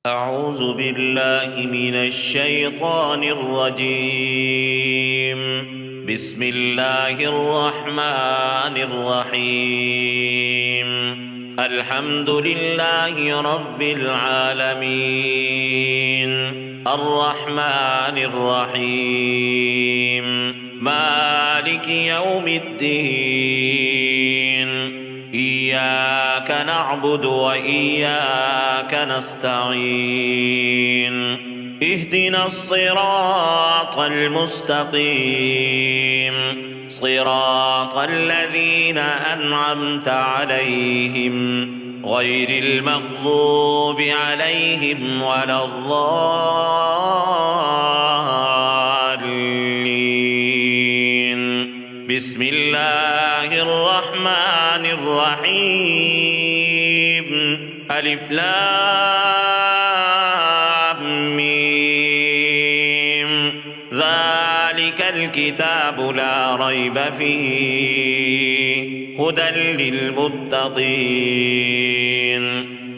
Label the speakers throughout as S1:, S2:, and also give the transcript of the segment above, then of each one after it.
S1: أعوذ بالله من الشيطان الرجيم. بسم الله الرحمن الرحيم. الحمد لله رب العالمين، الرحمن الرحيم، مالك يوم الدين. إياك نعبد وإياك نستعين. اهدنا الصراط المستقيم، صراط الذين أنعمت عليهم غير المغضوب عليهم ولا الضالين. بسم الله الرحمن الرحيم. ألف لام ميم. ذلك الكتاب لا ريب فيه، هدى للمتقين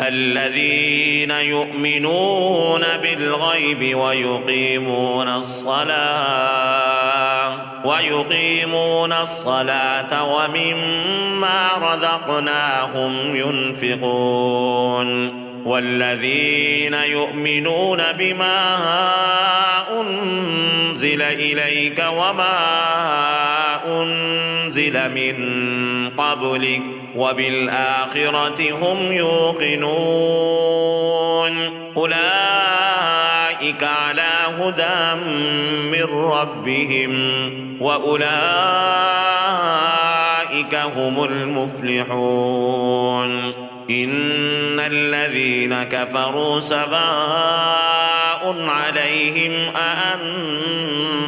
S1: الذين يؤمنون بالغيب ويقيمون الصلاة ومما رزقناهم ينفقون. والذين يؤمنون بما أنزل إليك وما أنزل من قبلك وبالآخرة هم يوقنون. أولئك على هدى من ربهم وأولئك هم المفلحون. إن الذين كفروا سواء عليهم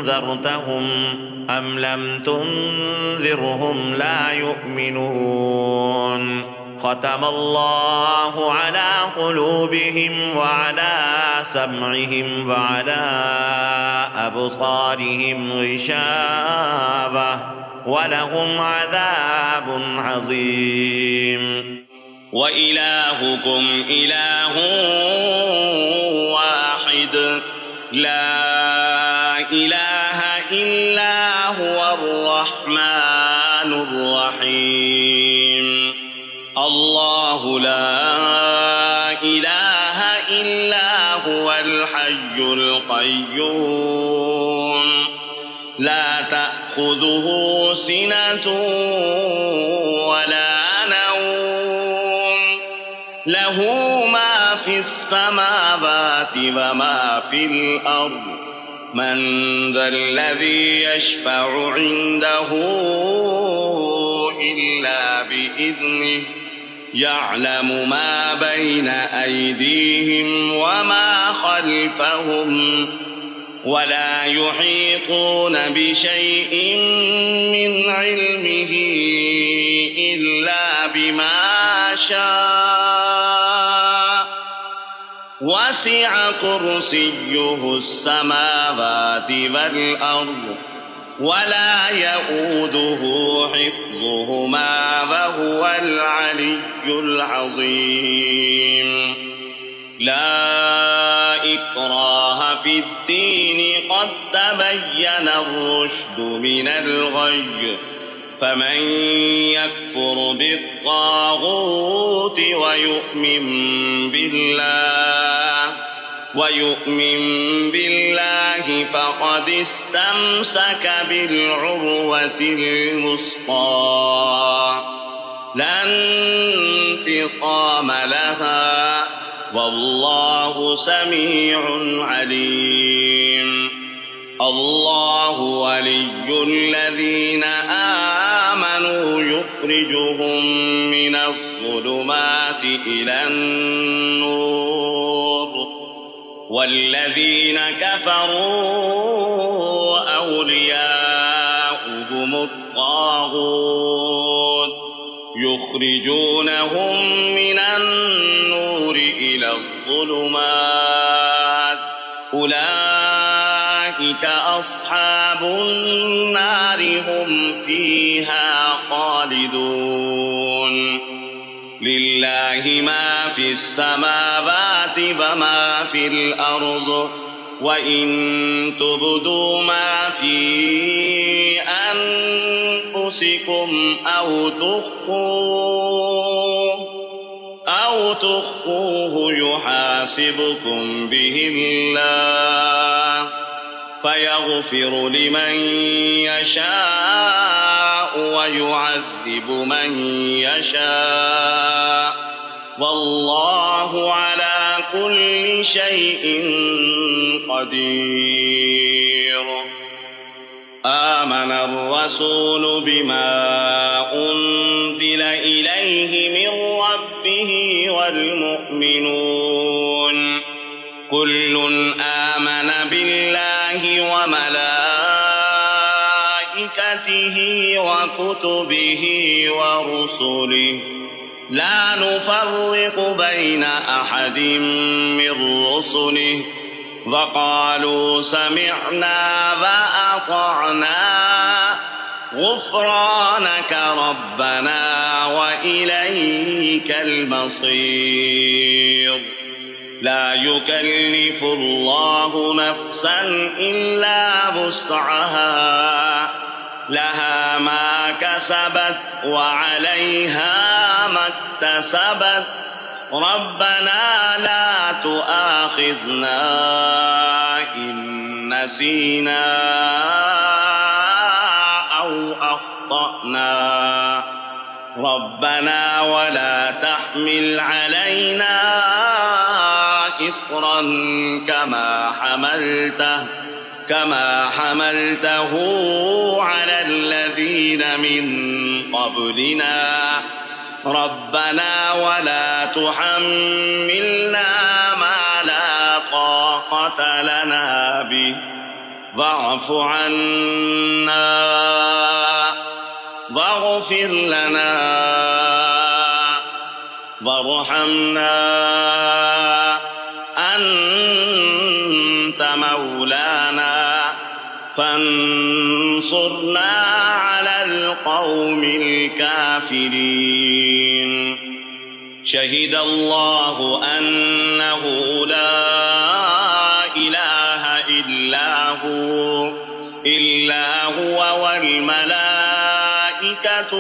S1: أأنذرتهم أم لم تنذرهم لا يؤمنون. ختم الله على قلوبهم وعلى سمعهم وعلى أبصارهم غشاوة ولهم عذاب عظيم. وإلهكم إله واحد لا إله إلا هو الرحمن الرحيم. الله لا إله إلا هو الحي القيوم، لا تأخذه سنة ولا نوم، له ما في السماوات وما في الأرض. من ذا الذي يشفع عنده إلا بإذنه، يعلم ما بين أيديهم وما خلفهم، ولا يحيطون بشيء من علمه إلا بما شاء. وسع كرسيه السماوات والأرض ولا يؤوده حفظهما وهو العلي العظيم. لا إكراه في الدين قد تبين الرشد من الغي. فمن يكفر بالطاغوت ويؤمن بالله فقد استمسك بالعروة الوثقى لا انفصام لها، والله سميع عليم. الله ولي الذين آمنوا يخرجهم من الظلمات إلى النور، والذين كفروا أولياؤهم الطاغوت يخرجونهم من النور إلى الظلمات. أولئك أصحاب النار هم فيها خالدون. لله ما في السماوات وما في الأرض وإن تبدوا ما في أنفسكم أو تخفوه يحاسبكم به الله فيغفر لمن يشاء ويعذب من يشاء والله على كل شيء قدير. آمن الرسول بما أنزل إليه من ربه والمؤمنون كل آمن بالله وملائكته وكتبه ورسله لا نفرق بين أحد من رسله وقالوا سمعنا وأطعنا غفرانك ربنا وإليك المصير. لا يكلف الله نفسا إلا وسعها لها ما كسبت وعليها ما اكتسبت ربنا لا تؤاخذنا إن نسينا أو أخطأنا ربنا ولا تحمل علينا إصرا كما حملته على الذين من قبلنا ربنا ولا تحملنا ما لا طاقة لنا به واعف عنا واغفر لنا وارحمنا أنت مولانا فانصرنا على القوم الكافرين. شهد الله أنه لا إله إلا هو والملائكة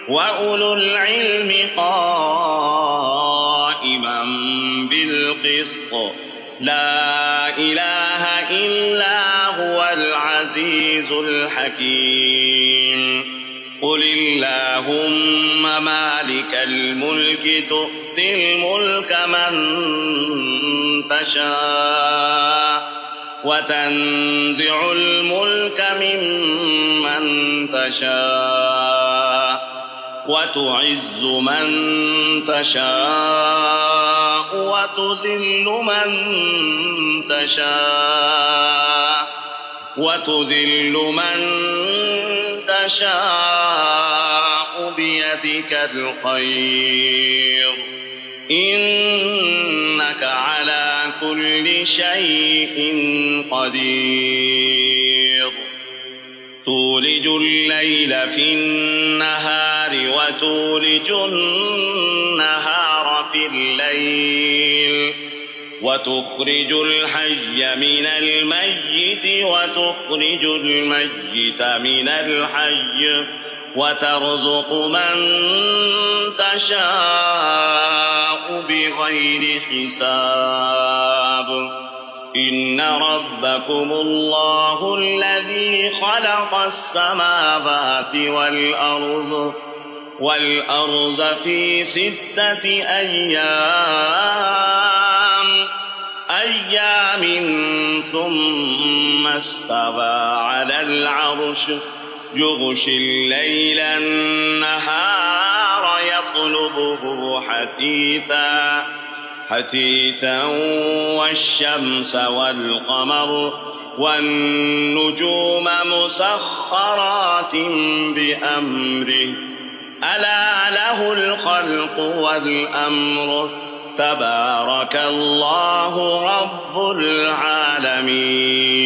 S1: وأولو العلم قائما بالقسط لا إله إلا هو العزيز الحكيم. قل اللهم مالك الملك تؤتي الملك من تشاء وتنزع الملك ممن تشاء وتعز من تشاء وتذل من تشاء بيدك الخير إنك على كل شيء قدير. تولج الليل في النهار وتولج النهار في الليل وتخرج الحي من الميت وتخرج الميت من الحي وترزق من تشاء بغير حساب. إن ربكم الله الذي خلق السماوات والأرض في 6 أيام ثم استوى على العرش يغشي الليل النهار يطلبه حثيثا والشمس والقمر والنجوم مسخرات بأمره ألا له الخلق والأمر تبارك الله رب العالمين.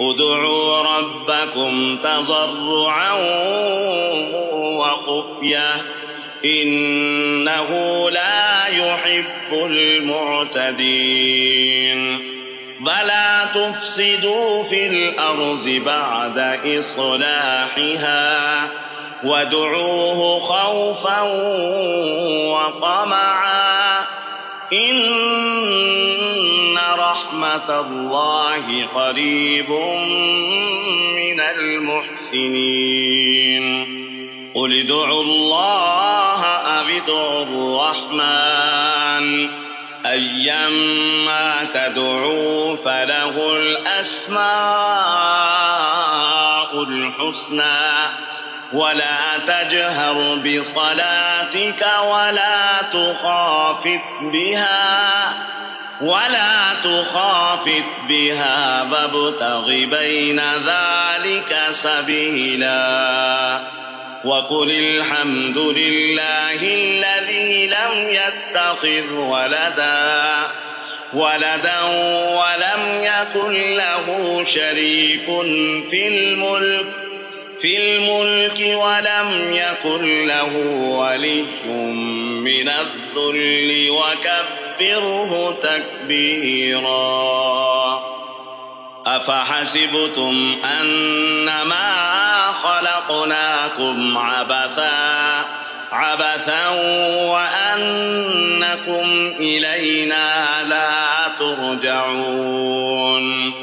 S1: ادعوا ربكم تضرعا وخفية إنه لا يحب المعتدين ولا تفسدوا في الأرض بعد إصلاحها وادعوه خوفا وطمعا إن رحمة الله قريب من المحسنين قل ادعوا الله أو ادعوا الرحمن أيما تدعوا فله الأسماء الحسنى ولا تجهر بصلاتك ولا تخافت بها وابتغ بين ذلك سبيلا وقل الحمد لله الذي لم يتخذ ولدا ولم يكن له شريك في الملك ولم يكن له ولي من الذل وكبره تكبيرا أفحسبتم أنما خلقناكم عبثا وأنكم إلينا لا ترجعون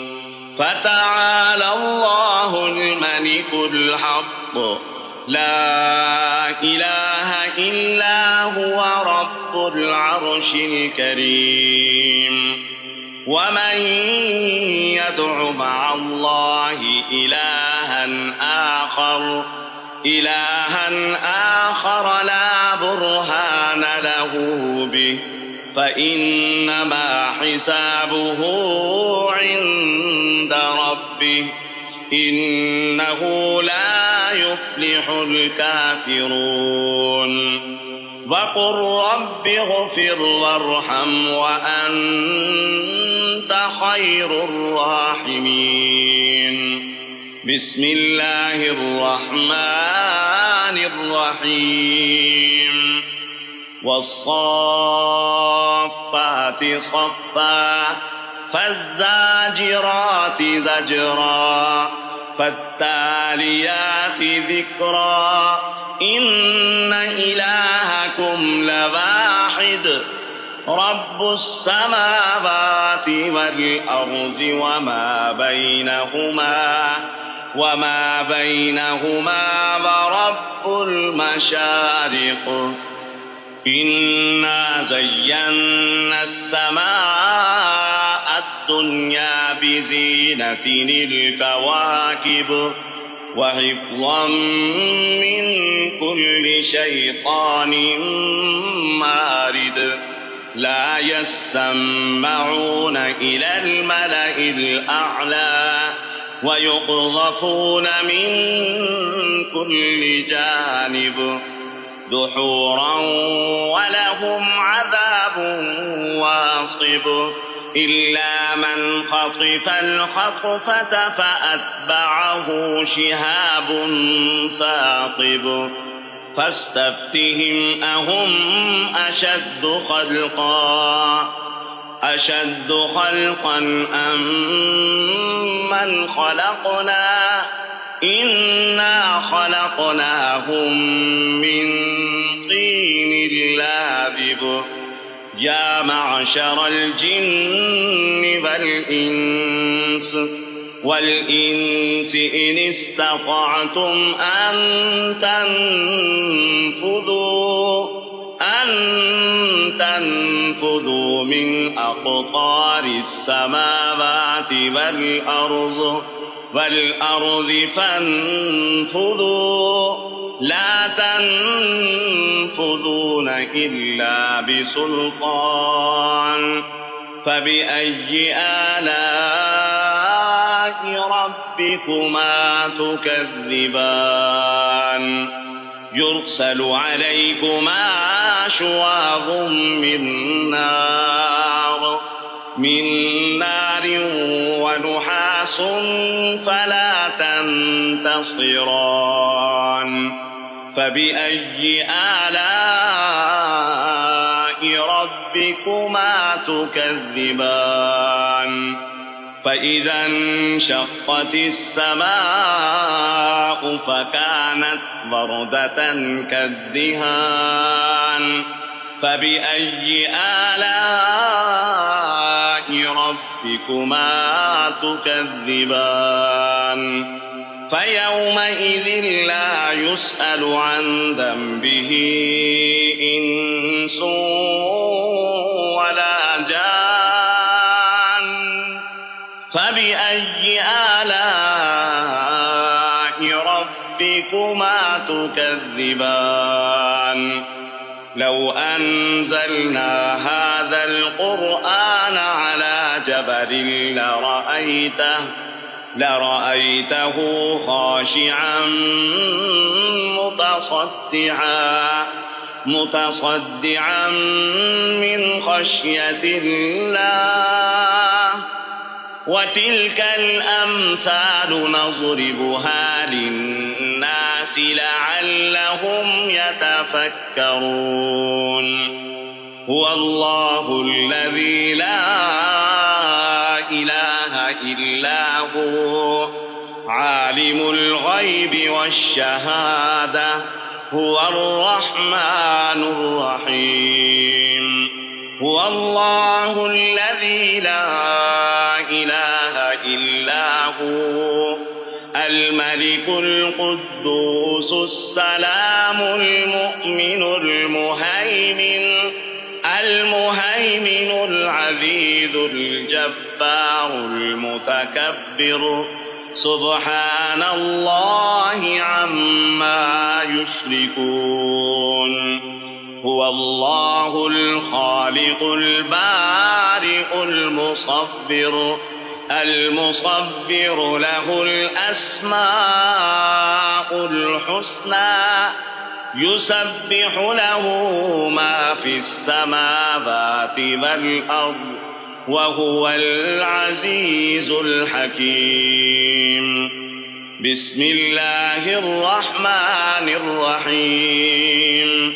S1: فتعالى الله الملك الحق لا إله إلا هو رب العرش الكريم ومن يدع مع الله إلها آخر لا برهان له به فإنما حسابه عند ربه إنه لا يفلح الكافرون وقل رب اغفر وارحم وأنت خير الراحمين بسم الله الرحمن الرحيم والصافات صفا فالزاجرات زجرا فالتاليات ذكرا إن إلهكم لواحد رب السماوات والأرض وما بينهما ورب المشارق إنا زينا السماء الدنيا بزينة الكواكب وحفظا من كل شيطان مارد لا يسمعون إلى الملأ الأعلى ويقذفون من كل جانب دحورا ولهم عذاب واصب إلا من خطف الخطفة فأتبعه شهاب ثاقب فاستفتهم أهم أشد خلقا أم من خلقنا إنا خلقناهم من طين لازب يا معشر الجن والإنس إن استطعتم أن تنفذوا من أقطار السماوات والأرض فانفذوا لا تنفذون إلا بسلطان فبأي آلاء ربكما تكذبان يرسل عليكما شواظ من نار ونحاس فلا تنتصران فبأي آلاء ربكما تكذبان فإذا انشقت السماء فكانت وردة كالدهان فبأي آلاء ربكما تكذبان فيومئذ لا يسأل عن ذنبه إنس ولا جان فبأي آلاء ربكما تكذبان لو أنزلنا هذا القرآن على جبل لرأيته خاشعا متصدعا من خشية الله وتلك الأمثال نضربها للناس لعلهم يتفكرون هو الله الذي لا إله إلا هو عالم الغيب والشهادة هو الرحمن الرحيم هو الله الذي لا إله إلا هو الملك القدوس السلام المؤمن المهيمن العزيز الجبار المتكبر سبحان الله عما يشركون هو الله الخالق البارئ المصبر له الأسماء الحسنى يسبح له ما في السماوات والأرض وهو العزيز الحكيم بسم الله الرحمن الرحيم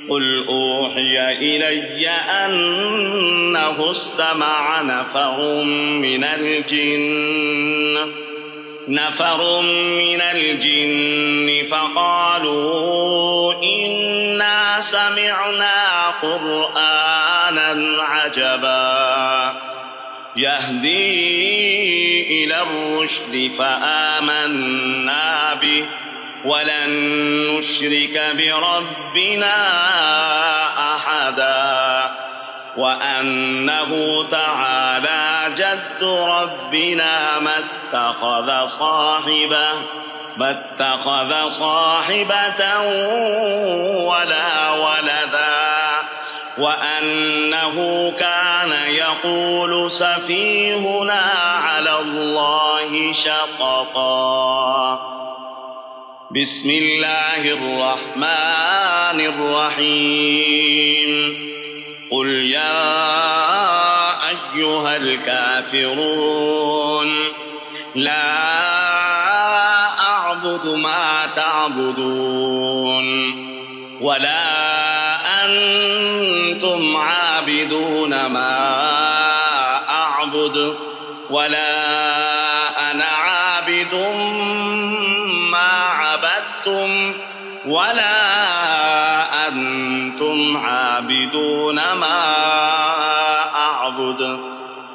S1: قل أوحي إلي أنه استمع نفر من الجن فقالوا إنا سمعنا قرآنا عجبا يهدي إلى الرشد فآمنا به ولن نشرك بربنا أحدا وأنه تعالى جد ربنا ما اتخذ صاحبة ولا ولدا وأنه كان يقول سفيهنا على الله شططا بسم الله الرحمن الرحيم قل يا أيها الكافرون لا أعبد ما تعبدون ولا أنتم عابدون ما أعبد ولا أنا عابد ما عبدتم ولا أنتم عابدون ما أعبد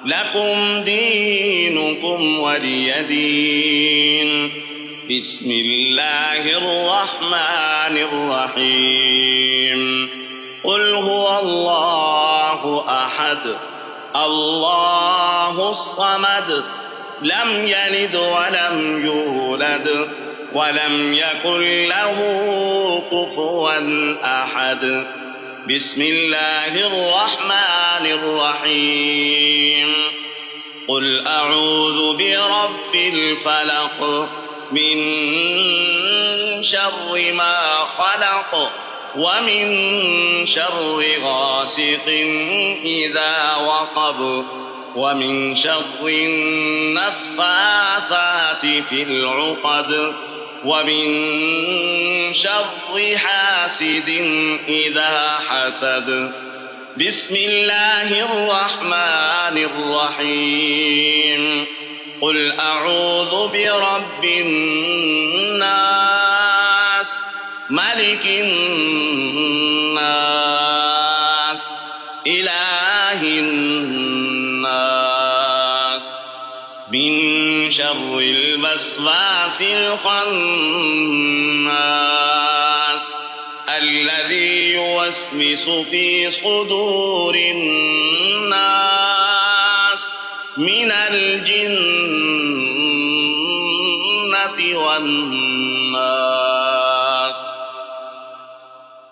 S1: لكم دينكم ولي دين بسم الله الرحمن الرحيم قل هو الله أحد الله الصمد لم يلد ولم يولد ولم يكن له كفوا أحد بسم الله الرحمن الرحيم قل أعوذ برب الفلق من شر ما خلق ومن شر غاسق إذا وقب ومن شر النفاثات في العقد ومن شر حاسد إذا حسد. بسم الله الرحمن الرحيم. قل أعوذ برب الناس ملك الناس إله الناس من شر الوسواس الخناس الذي يوسوس في صدور الناس من الجنة والناس.